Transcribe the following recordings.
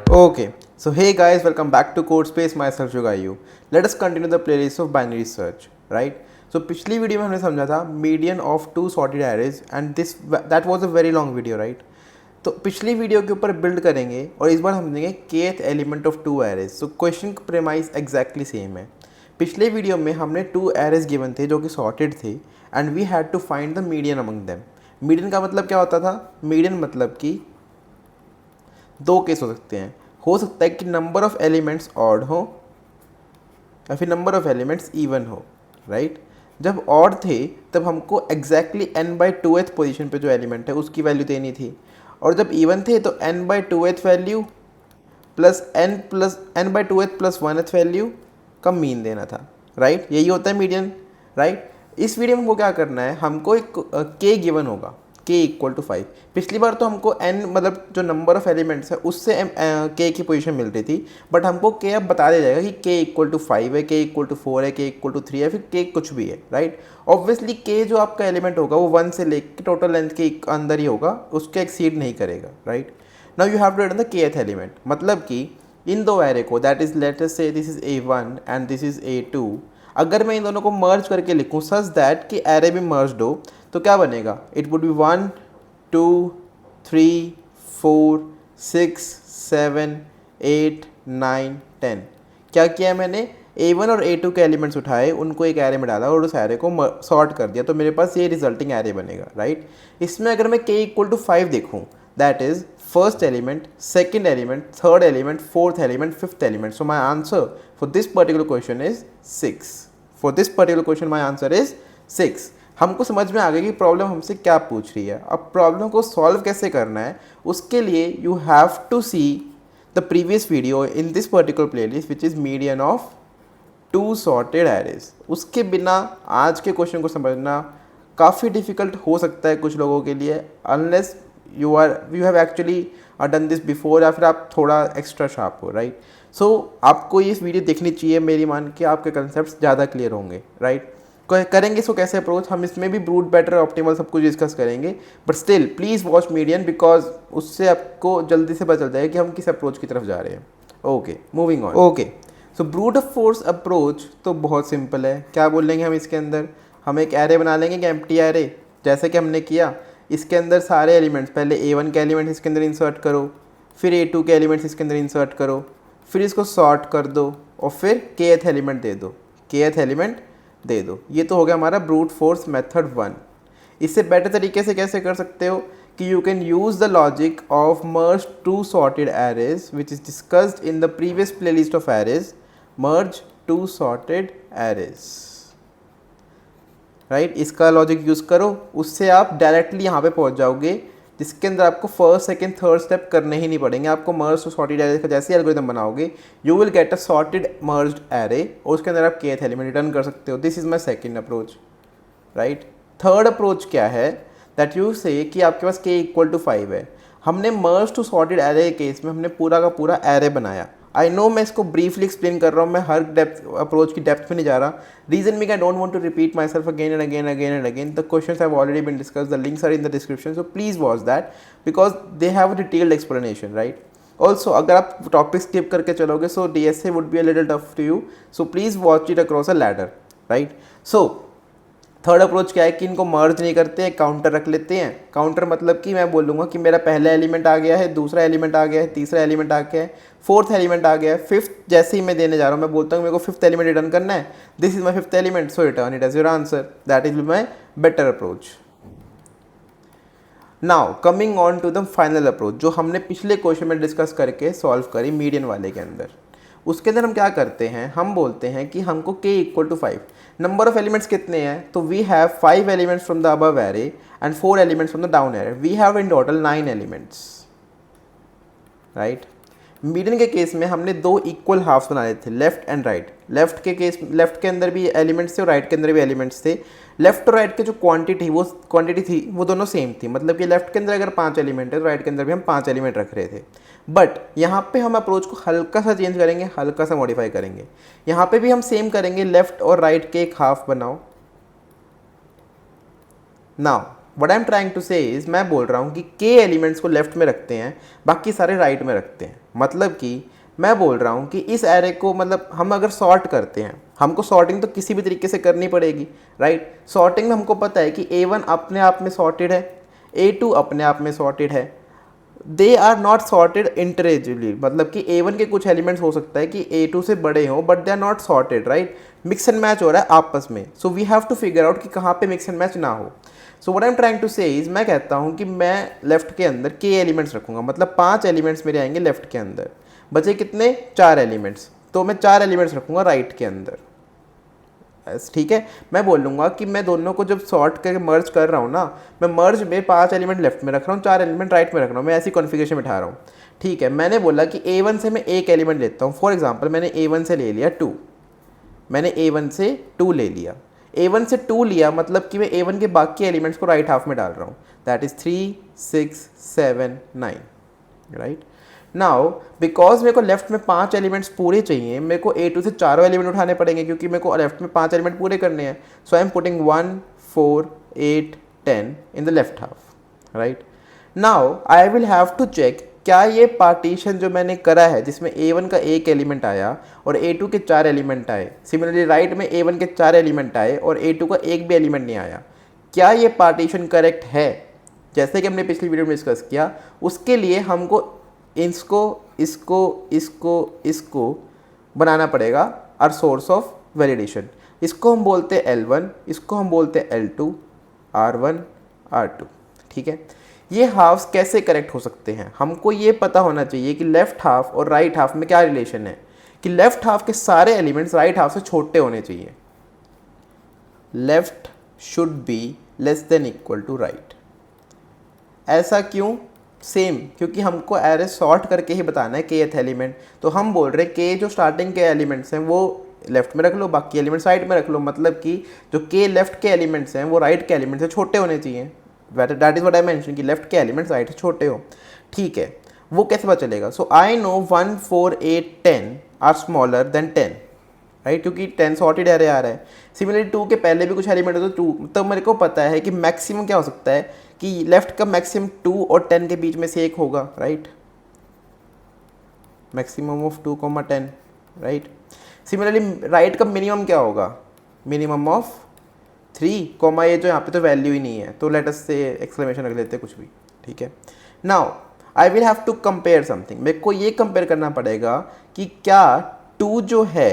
Okay, so hey guys, welcome back to CodeSpace. Myself Jogayu. Let us continue the playlist of binary search, right? So पिछली video में हमने समझा था median of two sorted arrays and this that was a very long video, right? तो पिछली video के ऊपर build करेंगे और इस बार हम देंगे kth element of two arrays. So question premise exactly same है. पिछले वीडियो में हमने टू एरेज गिवन थे जो कि सॉर्टेड थे and we had to find the median among them. Median का मतलब क्या होता था? मीडियन मतलब कि दो केस हो सकता है कि नंबर ऑफ एलिमेंट्स ऑड हो या फिर नंबर ऑफ एलिमेंट्स इवन हो, राइट? जब ऑड थे तब हमको एग्जैक्टली n/2th पोजीशन पे जो एलिमेंट है उसकी वैल्यू देनी थी, और जब इवन थे तो n/2th value plus n/2th plus 1th value का मीन देना था, राइट? यही होता है मीडियन, राइट? इस वीडियो में हमको क्या करना है, हमको एक k गिवन होगा, k इक्वल टू 5. पिछली बार तो हमको n मतलब जो नंबर ऑफ एलिमेंट्स है उससे k की पोजीशन मिल रही थी, बट हमको k अब बता दिया जाएगा कि k इक्वल टू 5 है, k इक्वल टू 4 है, k इक्वल टू 3 है, फिर k कुछ भी है, राइट? ऑब्वियसली k जो आपका एलिमेंट होगा वो 1 से लेकर टोटल लेंथ के अंदर ही होगा, उसके एक्सीड नहीं करेगा, right? Now you have to return the kth element. मतलब कि इन दो एरे को, दैट इज लेट अस से this is a1 and this is a2, अगर मैं इन दोनों को मर्ज करके लिखूँ सच दैट कि एरे भी मर्ज्ड हो, तो क्या बनेगा? It would B 1 2 3 4 6 7 8 9 10. क्या किया मैंने? a1 और a2 के एलिमेंट्स उठाए, उनको एक एरे में डाला और उस एरे को सॉर्ट कर दिया, तो मेरे पास ये रिजल्टिंग एरे बनेगा, राइट? इसमें अगर मैं k इक्वल टू 5 देखूँ, that is first element, second element, third element, fourth element, fifth element. So my answer for this particular question is 6. For this particular question my answer is 6. हमको समझ में आ गया कि problem हमसे क्या पूछ रही है. अब प्रॉब्लम को सॉल्व कैसे करना है, उसके लिए you have to see the previous video in this particular playlist which is median of two sorted arrays. उसके बिना आज के क्वेश्चन को समझना काफ़ी डिफिकल्ट हो सकता है कुछ लोगों के लिए, unless you have actually done this before, या फिर आप थोड़ा एक्स्ट्रा शार्प हो, राइट? सो आपको ये वीडियो देखनी चाहिए, मेरी मान के आपके कंसेप्ट ज़्यादा क्लियर होंगे, राइट? करेंगे सो कैसे अप्रोच, हम इसमें भी ब्रूट बेटर ऑप्टिमल सब कुछ डिस्कस करेंगे, but still please watch median because उससे आपको जल्दी से पता चल जाएगा कि हम किस अप्रोच की तरफ जा रहे हैं. Okay, moving on. Okay, so brute force approach तो बहुत सिंपल है. क्या बोल लेंगे हम इसके अंदर? हम एक एरे बना लेंगे, एम्प्टी एरे, जैसे कि हमने किया. इसके अंदर सारे एलिमेंट्स, पहले a1 के एलिमेंट्स इसके अंदर इंसर्ट करो, फिर a2 के एलिमेंट्स इसके अंदर इंसर्ट करो, फिर इसको सॉर्ट कर दो और फिर kth एलिमेंट दे दो, kth एलिमेंट दे दो. ये तो हो गया हमारा ब्रूट फोर्स मेथड 1. इससे बेटर तरीके से कैसे कर सकते हो कि you can use the logic of merge two sorted arrays which is discussed in the previous playlist of arrays. Merge two sorted arrays, right? इसका लॉजिक यूज़ करो, उससे आप डायरेक्टली यहाँ पे पहुँच जाओगे, जिसके अंदर आपको फर्स्ट सेकंड थर्ड स्टेप करने ही नहीं पड़ेंगे. आपको मर्ज टू सॉर्टेड एरे का जैसे एल्गोरिथम बनाओगे, you will get a sorted merged array और उसके अंदर आप kth एलिमेंट रिटर्न कर सकते हो. This is my second approach, right? Third approach क्या है? दैट यू से कि आपके पास k इक्वल टू 5 है. हमने मर्ज टू सॉर्टेड एरे के केस में हमने पूरा का पूरा एरे बनाया. आई नो मैं इसको ब्रीफली एक्सप्लेन कर रहा हूँ, मैं हर डेप्थ अप्रोच की डेप्थ में नहीं जा रहा. Reason being I don't want to repeat myself again and again again and again. The questions have already been discussed, the links are in the description, so please watch that because they have a detailed explanation, right? Also अगर आप topic skip करके चलोगे so DSA would be a little tough to you, so please watch it across a ladder, right? So third approach क्या है कि इनको मर्ज नहीं करते हैं, काउंटर रख लेते हैं. काउंटर मतलब कि मैं बोलूँगा कि मेरा पहला एलिमेंट आ गया है, दूसरा एलिमेंट आ गया है, तीसरा एलिमेंट आ गया है, फोर्थ एलिमेंट आ गया है, फिफ्थ जैसे ही मैं देने जा रहा हूँ मैं बोलता हूँ मेरे को फिफ्थ एलिमेंट रिटर्न करना है, this is my fifth element, so return it as your answer. That is my better approach. Now coming on to the final approach जो हमने पिछले क्वेश्चन में डिस्कस करके सॉल्व करी मीडियन वाले के अंदर. उसके अंदर हम क्या करते हैं, हम बोलते हैं कि हमको k equal to 5. Number of elements कितने हैं? तो we have 5 elements from the above array and 4 elements from the down array. We have in total 9 elements, right? Median के केस में हमने दो इक्वल हाफ्स बना थे, लेफ्ट एंड राइट. लेफ्ट के अंदर भी एलिमेंट्स थे और राइट के अंदर भी एलिमेंट्स थे. लेफ्ट और राइट की जो क्वांटिटी थी वो दोनों सेम थी. मतलब कि लेफ्ट के अंदर अगर 5 एलिमेंट है तो राइट के अंदर भी हम 5 एलिमेंट रख रहे थे. बट यहाँ पे हम अप्रोच को हल्का सा चेंज करेंगे, हल्का सा मॉडिफाई करेंगे. यहाँ पे भी हम सेम करेंगे, लेफ्ट और राइट के एक हाफ बनाओ. Now what I am trying to say is, मैं बोल रहा हूँ कि के एलिमेंट्स को लेफ्ट में रखते हैं, बाकी सारे राइट में रखते हैं। मतलब कि मैं बोल रहा हूँ कि इस एरे को, मतलब हम अगर सॉर्ट करते हैं, हमको सॉर्टिंग तो किसी भी तरीके से करनी पड़ेगी, राइट। सॉर्टिंग में हमको पता है कि A1 अपने आप में सॉर्टेड है, A2 अपने आप में सॉर्टेड है, दे आर नॉट सॉर्टेड इंटरेजिवली, मतलब कि A1 के कुछ एलिमेंट्स हो सकता है कि A2 से बड़े हों but they are not sorted, right. Mix and match हो रहा है आपस में, so we have to figure out कि कहाँ पे मिक्स एंड मैच ना हो। So what I am trying to say is, मैं कहता हूँ कि मैं लेफ्ट के अंदर के एलिमेंट्स रखूँगा, मतलब 5 एलिमेंट्स मेरे आएंगे लेफ्ट के अंदर, बचे कितने, 4 एलिमेंट्स, तो मैं 4 एलिमेंट्स रखूँगा राइट के अंदर। ठीक है, मैं बोल लूँगा कि मैं दोनों को जब सॉर्ट करके मर्ज कर रहा हूँ ना, मैं मर्ज में 5 एलिमेंट लेफ्ट में रख रहा हूँ, 4 एलिमेंट राइट में रख रहा हूँ, मैं ऐसी कॉन्फ़िगरेशन में उठा रहा हूँ। ठीक है, मैंने बोला कि A1 से मैं एक एलिमेंट लेता हूँ। फॉर एग्जांपल मैंने A1 से ले लिया 2, मैंने A1 से 2 ले लिया, A1 से 2 लिया, मतलब कि मैं A1 के बाकी एलिमेंट्स को राइट हाफ में डाल रहा हूँ, that is 3 6 7 9, right. Now because मेरे को लेफ्ट में 5 एलिमेंट्स पूरे चाहिए, मेरे को A2 से चारों एलिमेंट उठाने पड़ेंगे क्योंकि मेरे को लेफ्ट में 5 एलिमेंट पूरे करने हैं। So I am putting 1 4 8 10 in the left half, right. Now I will have to check क्या ये पार्टीशन जो मैंने करा है जिसमें A1 का एक एलिमेंट आया और A2 के 4 एलिमेंट आए, सिमिलरली राइट में A1 के 4 एलिमेंट आए और A2 का एक भी एलिमेंट नहीं आया, क्या ये पार्टीशन करेक्ट है? जैसे कि हमने पिछली वीडियो में डिस्कस किया, उसके लिए हमको इसको इसको इसको इसको बनाना पड़ेगा आर सोर्स ऑफ वैलिडेशन। इसको हम बोलते हैं L1, इसको हम बोलते हैं L2, R1 R2, ठीक है। ये हाफ्स कैसे करेक्ट हो सकते हैं, हमको ये पता होना चाहिए कि लेफ्ट हाफ और राइट हाफ में क्या रिलेशन है, कि लेफ्ट हाफ के सारे एलिमेंट्स राइट हाफ से छोटे होने चाहिए। Left should be less than equal to right. ऐसा क्यों? सेम, क्योंकि हमको एरे सॉर्ट करके ही बताना है kth एलिमेंट, तो हम बोल रहे के जो स्टार्टिंग के एलिमेंट्स हैं वो लेफ्ट में रख लो, बाकी एलिमेंट्स राइट में रख लो, मतलब कि जो के लेफ्ट के एलिमेंट्स हैं वो राइट के एलिमेंट से छोटे होने चाहिए। That is what I mention कि लेफ्ट के एलिमेंट्स राइट से छोटे हो, ठीक है। वो कैसे पता चलेगा? So I know 1 4 8 10 are smaller than 10, right, क्योंकि 10 सॉर्टेड एरे आ रहा है। सिमिलरली 2 के पहले भी कुछ एलिमेंट हो तो 2, तब मेरे को पता है कि मैक्सिमम क्या हो सकता है कि लेफ्ट का मैक्सिमम 2 और 10 के बीच में से एक होगा, right, maximum of 2 10, right. Similarly right का मिनिमम क्या होगा? मिनिमम ऑफ 3, ये जो यहाँ पे तो वैल्यू ही नहीं है, तो लेट अस से एक्सक्लेमेशन रख लेते हैं कुछ भी, ठीक है। Now I will have to compare something, मेरे को ये कंपेयर करना पड़ेगा कि क्या 2 जो है,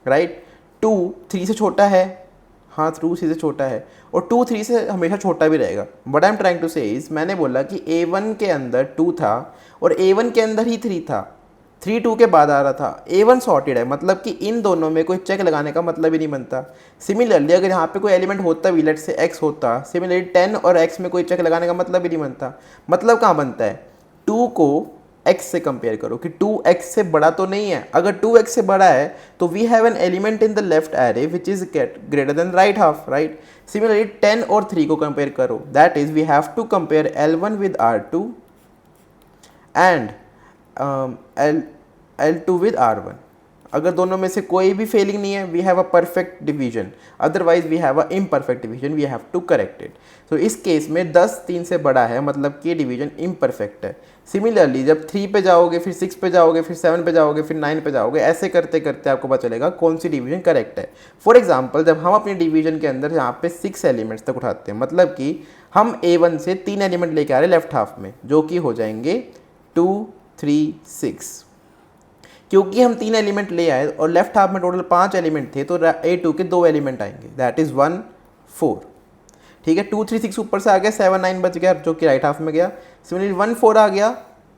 राइट, 2 3 से छोटा है, हाँ 2 3 से छोटा है, और 2 3 से हमेशा छोटा भी रहेगा। But I am trying to say is, मैंने बोला कि A1 के अंदर 2 था और A1 के अंदर ही 3 था, 3 2 के बाद आ रहा था, A1 सॉर्टेड है, मतलब कि इन दोनों में कोई चेक लगाने का मतलब ही नहीं बनता। सिमिलरली अगर यहाँ पे कोई एलिमेंट होता भी, लेट से x होता, सिमिलरली 10 और x में कोई चेक लगाने का मतलब ही नहीं बनता। मतलब कहाँ बनता है? 2 को x से कंपेयर करो कि 2x से बड़ा तो नहीं है, अगर 2x से बड़ा है तो we have an element in the left array which is greater than right half, right. Similarly 10 और 3 को कंपेयर करो, that is we have to compare L1 with R2 and L2 with R1। अगर दोनों में से कोई भी फेलिंग नहीं है, we have a perfect division, otherwise we have a imperfect division, we have to correct it. तो इस केस में 10 3 से बड़ा है, मतलब कि डिवीजन इम्परफेक्ट है। सिमिलरली जब 3 पे जाओगे, फिर 6 पे जाओगे, फिर 7 पे जाओगे, फिर 9 पे जाओगे, ऐसे करते करते आपको पता चलेगा कौन सी डिवीजन करेक्ट है। फॉर एग्जाम्पल जब हम अपनी डिवीजन के अंदर यहाँ पे 6 एलिमेंट्स तक उठाते हैं, मतलब कि हम A1 से 3 एलिमेंट लेके आ रहे हैं लेफ्ट हाफ में, जो कि हो जाएंगे 2 3 6। क्योंकि हम 3 एलिमेंट ले आए और लेफ्ट हाफ में टोटल 5 एलिमेंट थे, तो A2 के 2 एलिमेंट आएंगे, दैट इज़ 1 4, ठीक है। 2 3 6 ऊपर से आ गया, 7 9 बच गया जो कि राइट हाफ में गया। सिमिलरली 1 4 आ गया,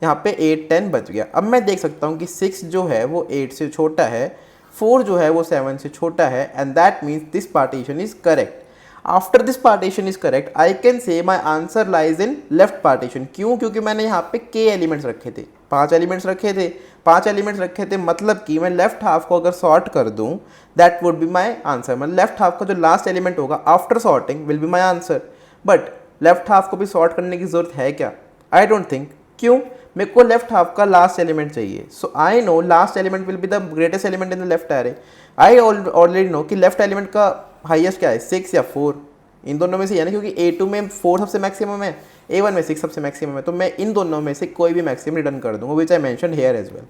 यहाँ पे 8 10 बच गया। अब मैं देख सकता हूँ कि 6 जो है वो 8 से छोटा है, 4 जो है वो 7 से छोटा है, and that means this partition is correct. After this partition is correct, I can से my answer lies in left partition. क्यों? क्योंकि मैंने यहाँ पे के एलिमेंट्स रखे थे, 5 एलिमेंट्स रखे थे, 5 एलिमेंट्स रखे थे, मतलब कि मैं लेफ्ट हाफ को अगर सॉर्ट कर दूं, that would be my answer. मतलब लेफ्ट हाफ का जो लास्ट एलिमेंट होगा after sorting will be my answer. But left half को भी सॉर्ट करने की जरूरत है क्या? I don't think. क्यों? मेरे को लेफ्ट हाफ का लास्ट एलिमेंट चाहिए, so I know last element will be the greatest element in the left array. I already know कि लेफ्ट एलिमेंट का हाईएस्ट क्या है, 6 या 4, इन दोनों में से यानी, क्योंकि A2 में 4 सबसे मैक्सिमम है, A1 में 6 सबसे मैक्सिमम है, तो मैं इन दोनों में से कोई भी मैक्सिमम रिटर्न कर दूंगा, which I mention here as well,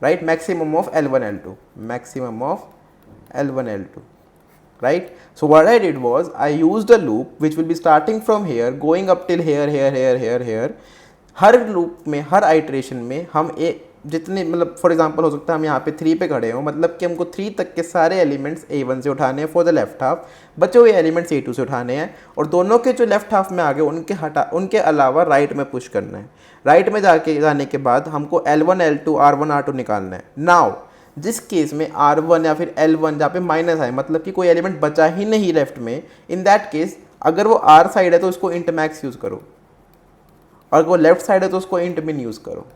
right. Maximum of L1 L2, maximum of L1 L2, right? So what I did was I used a loop which will be starting from here going up till here. Her loop में, हर iteration में हम जितने मतलब for example हो सकता है हम यहाँ पे 3 पे खड़े हों, मतलब कि हमको 3 तक के सारे एलिमेंट्स A1 से उठाने हैं फॉर द लेफ्ट हाफ, बचे हुए एलिमेंट्स A2 से उठाने हैं, और दोनों के जो लेफ्ट हाफ में आ गए उनके अलावा राइट में पुश करना है। राइट में जाने के बाद हमको L1 L2 R1 R2 निकालना है। नाउ जिस केस में R1 या फिर L1 जहाँ पे माइनस आए, मतलब कि कोई एलिमेंट बचा ही नहीं लेफ्ट में, इन दैट केस अगर वो R साइड है तो उसको इंट मैक्स यूज़ करो, और अगर वो लेफ्ट साइड है तो उसको इंट मिन यूज़ करो।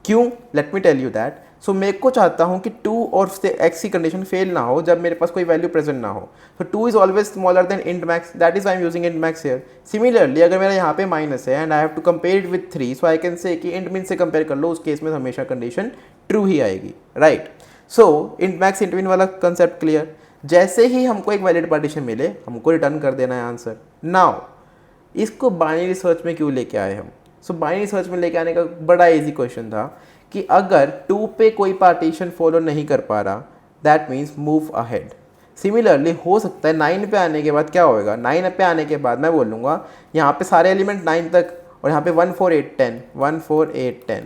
क्यों? Let me tell you that. So मैं को चाहता हूँ कि 2 और x की कंडीशन फेल ना हो जब मेरे पास कोई वैल्यू प्रेजेंट ना हो। तो 2 is always smaller than int max, that is I am using int max here. Similarly अगर मेरा यहाँ पे माइनस है and I have to compare it with 3, so I can say कि इंट मिन से कंपेयर कर लो, उस केस में हमेशा कंडीशन ट्रू ही आएगी, राइट। सो इंट मैक्स इंट मिन वाला कंसेप्ट क्लियर। जैसे ही हमको एक वैलिड पार्टीशन मिले हमको रिटर्न कर देना है आंसर। नाउ इसको बाइनरी सर्च में क्यों लेके आए हम? सो बाइनरी सर्च में लेके आने का बड़ा इजी क्वेश्चन था कि अगर 2 पे कोई पार्टीशन फॉलो नहीं कर पा रहा, that means move ahead. Similarly हो सकता है 9 पे आने के बाद क्या होएगा, 9 पे आने के बाद मैं बोलूँगा यहाँ पे सारे एलिमेंट 9 तक, और यहाँ पे 1 4 8 10 1 4 8 10,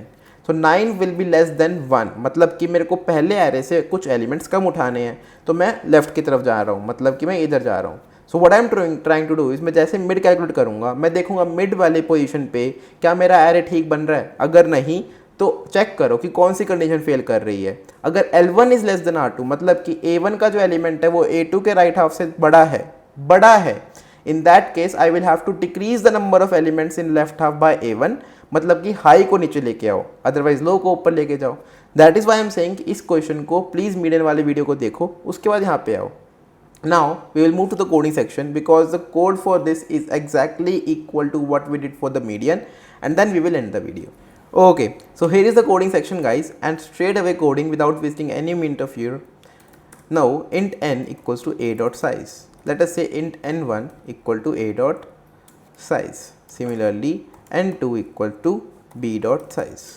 सो 9 विल बी लेस देन 1, मतलब कि मेरे को पहले एरे से कुछ एलिमेंट्स कम उठाने हैं, तो मैं लेफ्ट की तरफ जा रहा हूँ, मतलब कि मैं इधर जा रहा हूँ। So what I am trying to do is, मैं जैसे मिड कैलकुलेट करूँगा मैं देखूँगा मिड वाले पोजीशन पे क्या मेरा एरे ठीक बन रहा है। अगर नहीं तो चेक करो कि कौन सी कंडीशन फेल कर रही है। अगर L1 is less then R2, मतलब कि A1 का जो एलिमेंट है वो A2 के राइट हाफ से बड़ा है, in that case I will have to decrease the number of elements in left half by A1, मतलब कि हाई को नीचे लेके आओ, अदरवाइज लो को ऊपर लेके जाओ। That is why am saying कि इस क्वेश्चन को प्लीज मीडियन वाले वीडियो को देखो, उसके बाद यहाँ पे आओ। Now we will move to the coding section because the code for this is exactly equal to what we did for the median, and then we will end the video. Okay, so here is the coding section guys, and straight away coding without wasting any minute of here. Now int n equals to a dot size. Let us say int n1 equal to a dot size. Similarly n2 equal to b dot size.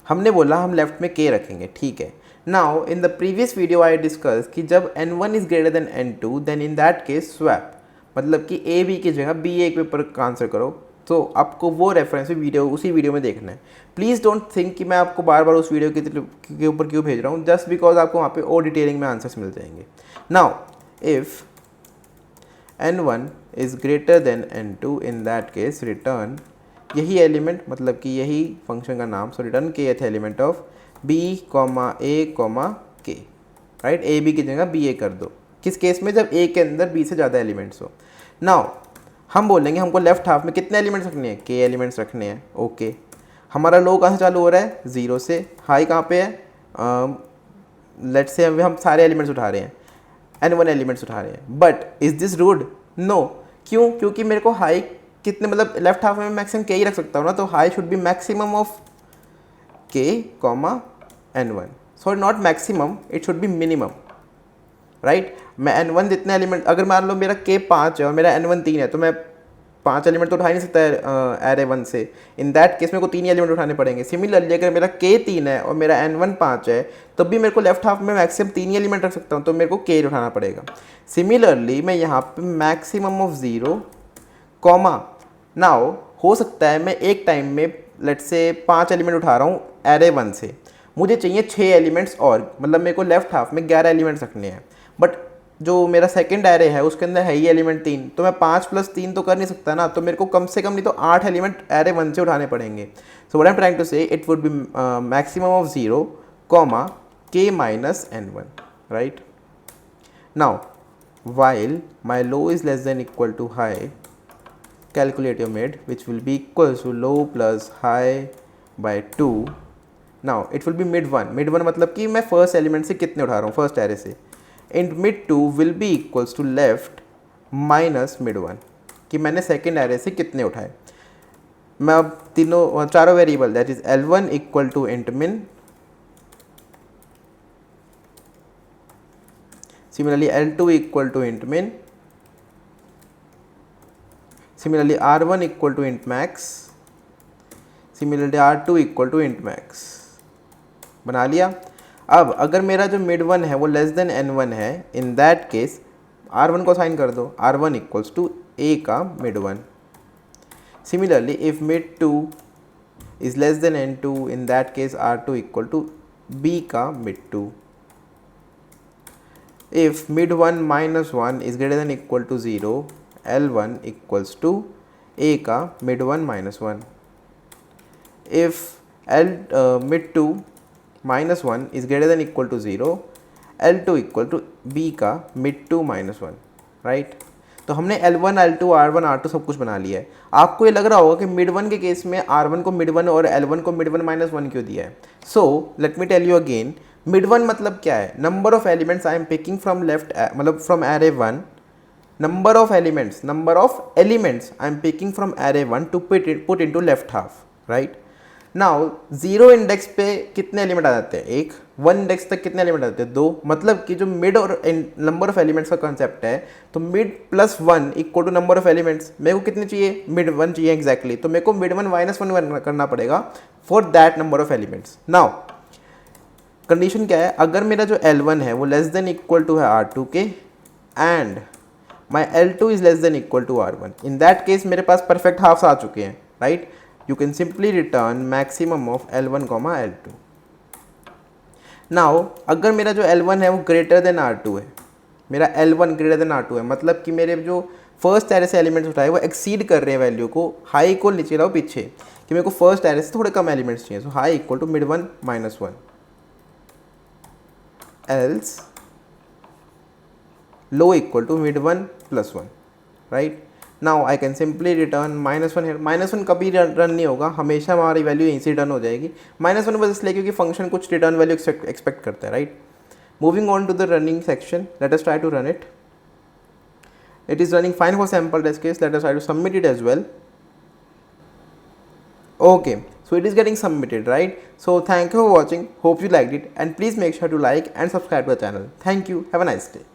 हमने बोला हम left में k रखेंगे, ठीक है। Now in the previous video I discussed कि जब n1 is greater than n2 then in that case swap, मतलब कि a b की जगह b a के ऊपर आंसर करो। तो आपको वो रेफरेंस वीडियो उसी वीडियो में देखना है। प्लीज़ डोंट थिंक कि मैं आपको बार बार उस वीडियो के ऊपर क्यों भेज रहा हूँ, जस्ट बिकॉज आपको वहाँ पे और डिटेलिंग में आंसर्स मिल जाएंगे। Now if n1 is greater than n2 in that case return यही एलिमेंट, मतलब कि यही फंक्शन का नाम, सो रिटर्न के element of b, a, k, right. a b की जगह b a कर दो। किस केस में? जब a के अंदर b से ज़्यादा एलिमेंट्स हो। नाउ हम बोलेंगे हमको लेफ्ट हाफ में कितने एलिमेंट्स रखने हैं? k एलिमेंट्स रखने हैं। ओके, हमारा लो कहाँ से चालू हो रहा है? 0 से। हाई कहाँ पे है? लेट्स से हम सारे एलिमेंट्स उठा रहे हैं, n1 एलिमेंट्स उठा रहे हैं। But is this rude? No. क्यों? क्योंकि मेरे को हाई कितने, मतलब लेफ्ट हाफ में मैक्सिमम k ही रख सकता हूँ ना, तो high should be maximum of k, n1। Sorry not maximum, it should be minimum, right. मैं n1 जितने एलिमेंट, अगर मान लो मेरा k 5 है और मेरा n1 3 है, तो मैं 5 एलिमेंट तो उठा ही नहीं सकता है एरे 1 से। इन दैट केस मेरे को 3 एलिमेंट उठाने पड़ेंगे। सिमिलरली अगर मेरा k 3 है और मेरा n1 5 है, तब भी मेरे को लेफ्ट हाफ में मैक्सिमम 3 एलिमेंट रख सकता हूँ, तो मेरे को k उठाना पड़ेगा। सिमिलरली मैं यहाँ पे मैक्सिमम ऑफ 0, नाउ हो सकता है मैं एक टाइम में लेट्स से 5 एलिमेंट उठा रहा हूँ एरे 1 से, मुझे चाहिए 6 एलिमेंट्स और, मतलब मेरे को लेफ्ट हाफ में 11 एलिमेंट्स रखने हैं। बट जो मेरा सेकंड एरे है उसके अंदर है ही एलिमेंट 3, तो मैं 5 + 3 तो कर नहीं सकता ना, तो मेरे को कम से कम नहीं तो 8 एलिमेंट एरे 1 से उठाने पड़ेंगे। So what I am trying to say, it would be maximum of 0, k minus n1, right. Now while my low is less than equal to high, calculate your mid, which will be equals to low plus high by 2. now it will be mid 1 मतलब कि मैं first element से कितने उठा रहा हूँ, first array से। इन mid 2 will be equals to left minus mid 1, कि मैंने सेकेंड एरे से कितने उठाए। मैं अब चारों variable that is L1 equal to int min, Similarly, L2 equal to int min. Similarly, R1 equal to int max. Similarly, R2 equal to int max. बना लिया। अब अगर मेरा जो मिड वन है वो लेस देन n1 है, in that case R1 को साइन कर दो, R1 इक्वल्स टू A का mid one. Similarly if mid two is less than n2, in that case R2 equal to B का mid two. If mid1 minus 1 is greater than equal to 0, L1 equals to A का mid1 minus 1. If mid2 minus 1 is greater than equal to 0, L2 equal to B का mid2 minus 1, right? तो हमने L1, L2, R1, R2 सब कुछ बना लिया है। आपको ये लग रहा होगा कि मिड वन के केस में R1 को मिड वन और L1 को मिड वन माइनस वन क्यों दिया है। So let me tell you again, mid one मतलब क्या है, number of elements I am picking from left, मतलब from array one, number of elements I am picking from array one to put into left half, right. Now zero index पे कितने element आ जाते हैं, एक। One index तक कितने element आ जाते हैं, दो। मतलब कि जो मिड और नंबर ऑफ एलिमेंट्स का कॉन्सेप्ट है, तो mid plus one equal to number of elements. मेरे को कितने चाहिए, मिड वन चाहिए एग्जैक्टली, तो मेरे को मिड वन माइनस वन करना पड़ेगा for that number of elements. Now condition क्या है, अगर मेरा जो L1 है वो लेस देन इक्वल टू है R2 के, and my L2 is less than equal to R1, in that case मेरे पास परफेक्ट हाफ्स आ चुके हैं, right. You can simply return maximum of L1, L2। Now अगर मेरा जो L1 है वो ग्रेटर देन R2 है, मेरा L1 ग्रेटर देन R2 है, मतलब कि मेरे जो फर्स्ट एरे से एलिमेंट्स उठाए वो एक्सीड कर रहे हैं वैल्यू को, हाई को नीचे लाओ पीछे, कि मेरे को फर्स्ट एरे से थोड़े कम एलिमेंट्स चाहिए। So high equal to mid one minus one, else low equal to mid 1 plus 1, right? Now I can simply return minus 1 here. minus 1 कभी रन नहीं होगा, हमेशा हमारी वैल्यू यहीं से रिटर्न हो जाएगी। minus 1 बस इसलिए क्योंकि फंक्शन कुछ रिटर्न वैल्यू एक्सपेक्ट करता है, right. Moving on to the running section, let us try to run it. It is running fine for sample test case, let us try to submit it as well. Okay, so it is getting submitted, right? So thank you for watching, hope you liked it, and please make sure to like and subscribe to the channel. Thank you, have a nice day.